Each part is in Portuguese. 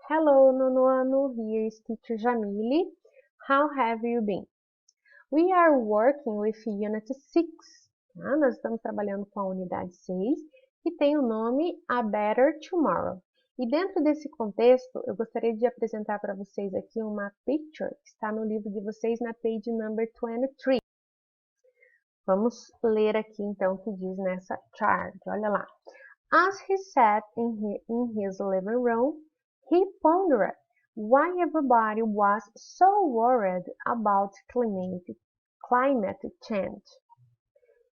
Hello, nono ano, here is teacher Jamile. How have you been? We are working with Unit 6. Tá? Nós estamos trabalhando com a unidade 6, que tem o nome A Better Tomorrow. E dentro desse contexto, eu gostaria de apresentar para vocês aqui uma picture que está no livro de vocês na page number 23. Vamos ler aqui então o que diz nessa chart. Olha lá. As he sat in his living room, he pondered why everybody was so worried about climate change.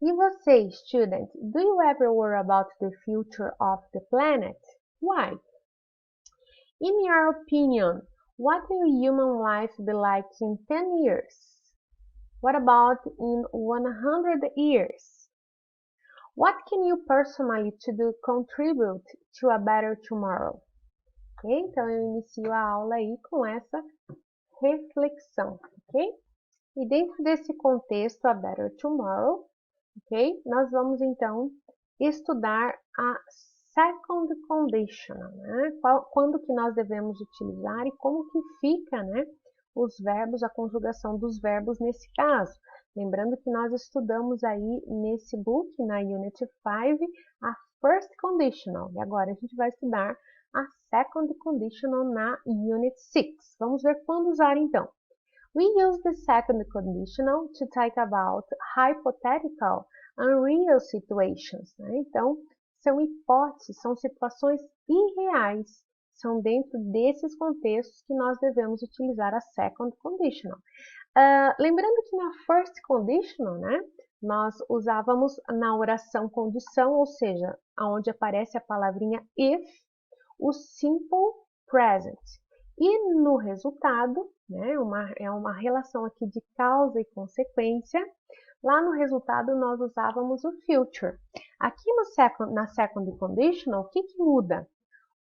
E você, student, do you ever worry about the future of the planet? Why? In your opinion, what will human life be like in 10 years? What about in 100 years? What can you personally contribute to a better tomorrow? Ok? Então, eu inicio a aula aí com essa reflexão, ok? E dentro desse contexto, a Better Tomorrow, ok? Nós vamos, então, estudar a Second Conditional, né? Quando que nós devemos utilizar e como que fica, né? Os verbos, a conjugação dos verbos nesse caso. Lembrando que nós estudamos aí nesse book, na Unit 5, a First Conditional. E agora a gente vai estudar a Second Conditional na Unit 6. Vamos ver quando usar então. We use the second conditional to talk about hypothetical and real situations. Né? Então, são hipóteses, são situações irreais. São dentro desses contextos que nós devemos utilizar a second conditional. Lembrando que na first conditional, né, nós usávamos na oração condição, ou seja, onde aparece a palavrinha if, o simple present. E no resultado, né, é uma relação aqui de causa e consequência, lá no resultado nós usávamos o future. Aqui na second conditional, o que muda?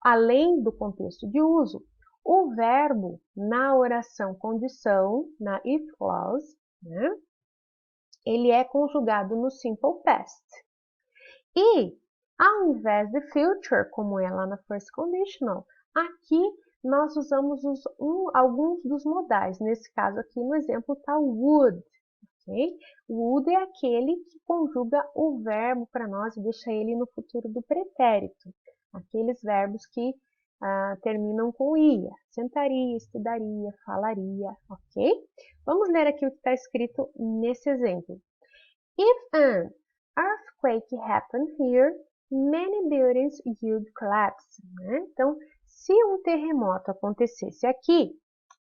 Além do contexto de uso, o verbo na oração condição, na if clause, né, ele é conjugado no simple past. E, ao invés de future, como é lá na first conditional, aqui nós usamos alguns dos modais. Nesse caso aqui, no exemplo, está would. Okay? Would é aquele que conjuga o verbo para nós e deixa ele no futuro do pretérito. Aqueles verbos que terminam com ia. Sentaria, estudaria, falaria, ok? Vamos ler aqui o que está escrito nesse exemplo. If an earthquake happened here, many buildings would collapse. Né? Então, se um terremoto acontecesse aqui,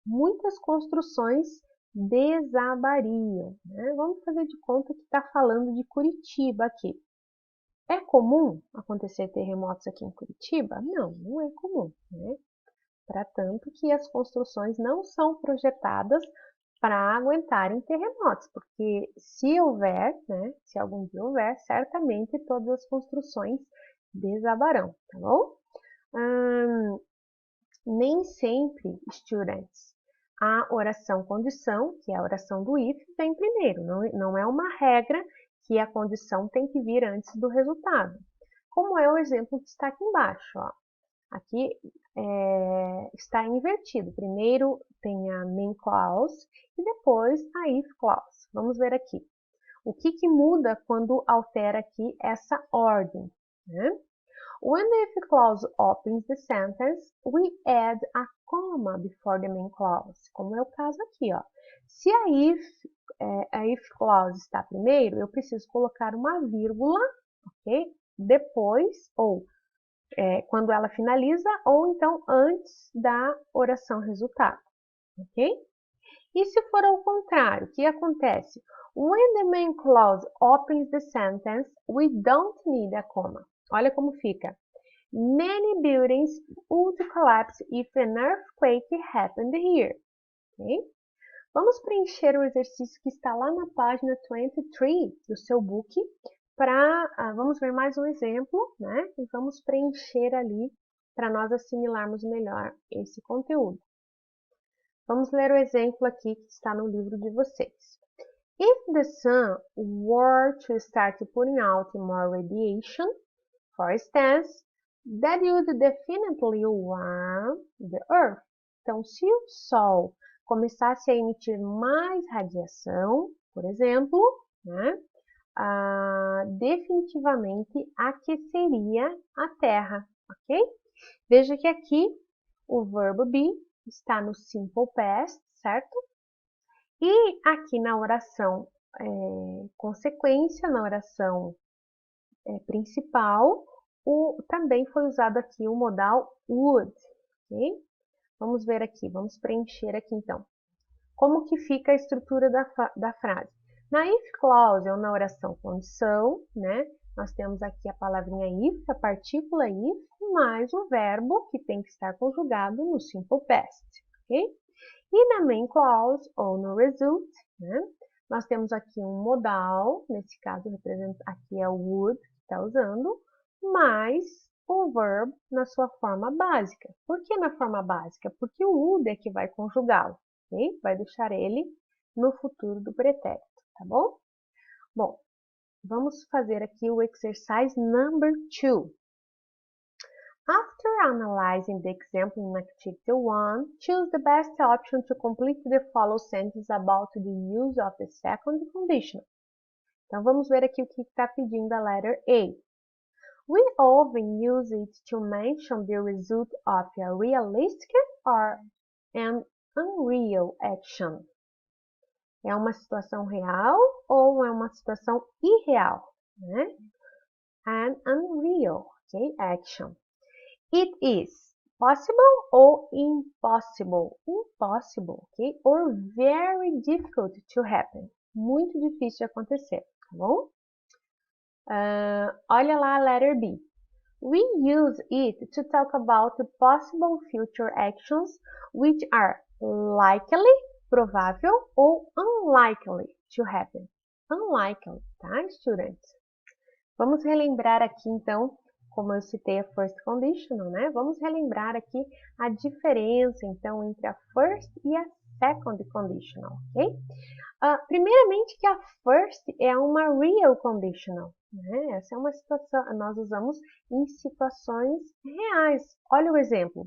muitas construções desabariam. Né? Vamos fazer de conta que está falando de Curitiba aqui. É comum acontecer terremotos aqui em Curitiba? Não, não é comum. Né? Para tanto que as construções não são projetadas para aguentarem terremotos, porque se houver, né, se algum dia houver, certamente todas as construções desabarão, tá bom? Nem sempre, students, a oração condição, que é a oração do if, vem primeiro. Não é uma regra que a condição tem que vir antes do resultado. Como é o exemplo que está aqui embaixo. Ó. Aqui está invertido. Primeiro tem a main clause e depois a if clause. Vamos ver aqui. O que muda quando altera aqui essa ordem? Né? When the if clause opens the sentence, we add a comma before the main clause, como é o caso aqui. Ó. Se a if clause está primeiro, eu preciso colocar uma vírgula, ok? Depois, ou quando ela finaliza, ou então antes da oração resultado, ok? E se for ao contrário, o que acontece? When the main clause opens the sentence, we don't need a comma. Olha como fica. Many buildings would collapse if an earthquake happened here. Okay? Vamos preencher o exercício que está lá na página 23 do seu book. Vamos ver mais um exemplo, né? E vamos preencher ali para nós assimilarmos melhor esse conteúdo. Vamos ler o exemplo aqui que está no livro de vocês. If the sun were to start putting out more radiation, For instance, that would definitely warm the earth. Então, se o Sol começasse a emitir mais radiação, por exemplo, né, definitivamente aqueceria a Terra, ok? Veja que aqui o verbo be está no simple past, certo? E aqui na oração consequência, na oração principal, também foi usado aqui o modal would, ok? Vamos ver aqui, vamos preencher aqui então. Como que fica a estrutura da frase? Na if clause ou na oração condição, né? Nós temos aqui a palavrinha if, a partícula if, mais o verbo que tem que estar conjugado no simple past, ok? E na main clause ou no result, né? Nós temos aqui um modal, nesse caso aqui é o would que está usando, mais o verbo na sua forma básica. Por que na forma básica? Porque o would é que vai conjugá-lo, ok? Vai deixar ele no futuro do pretérito, tá bom? Bom, vamos fazer aqui o exercise number 2. After analyzing the example in activity 1, choose the best option to complete the following sentence about the use of the second conditional. Então, vamos ver aqui o que está pedindo a letter A. We often use it to mention the result of a realistic or an unreal action. É uma situação real ou é uma situação irreal, né? An unreal, okay, action. It is possible or impossible. Impossible, ok? Or very difficult to happen. Muito difícil de acontecer, tá bom? Olha lá a letter B. We use it to talk about the possible future actions which are likely, provável, ou unlikely to happen. Unlikely, tá, students? Vamos relembrar aqui, então, como eu citei a first conditional, né? Vamos relembrar aqui a diferença, então, entre a first e a second conditional, ok? Primeiramente que a first é uma real conditional, né? Essa é uma situação, nós usamos em situações reais. Olha o exemplo.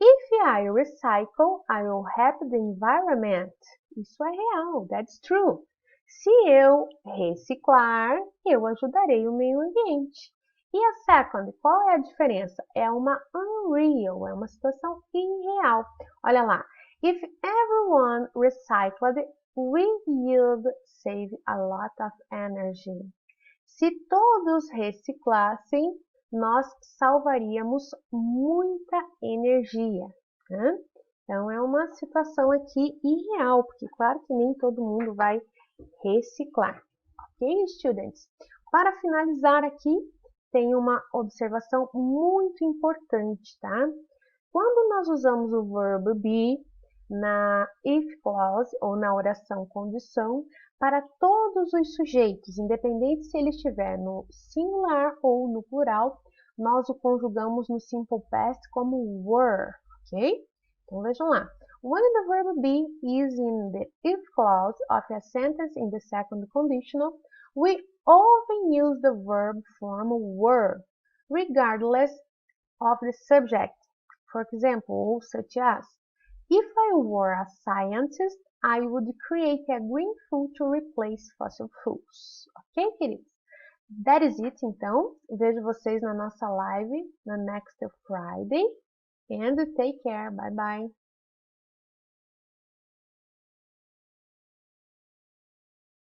If I recycle, I will help the environment. Isso é real, that's true. Se eu reciclar, eu ajudarei o meio ambiente. E a second, qual é a diferença? É uma unreal, é uma situação irreal. Olha lá. If everyone recycled, we would save a lot of energy. Se todos reciclassem, nós salvaríamos muita energia. Né? Então, é uma situação aqui irreal, porque claro que nem todo mundo vai reciclar. Ok, students? Para finalizar aqui, tem uma observação muito importante, tá? Quando nós usamos o verbo be na if clause ou na oração condição, para todos os sujeitos, independente se ele estiver no singular ou no plural, nós o conjugamos no simple past como were, ok? Então vejam lá. When the verb be is in the if clause of a sentence in the second conditional, we often use the verb form were, regardless of the subject. For example, such as, if I were a scientist, I would create a green food to replace fossil fuels. Ok, queridos? That is it, então. Vejo vocês na nossa live na next Friday. And take care. Bye, bye.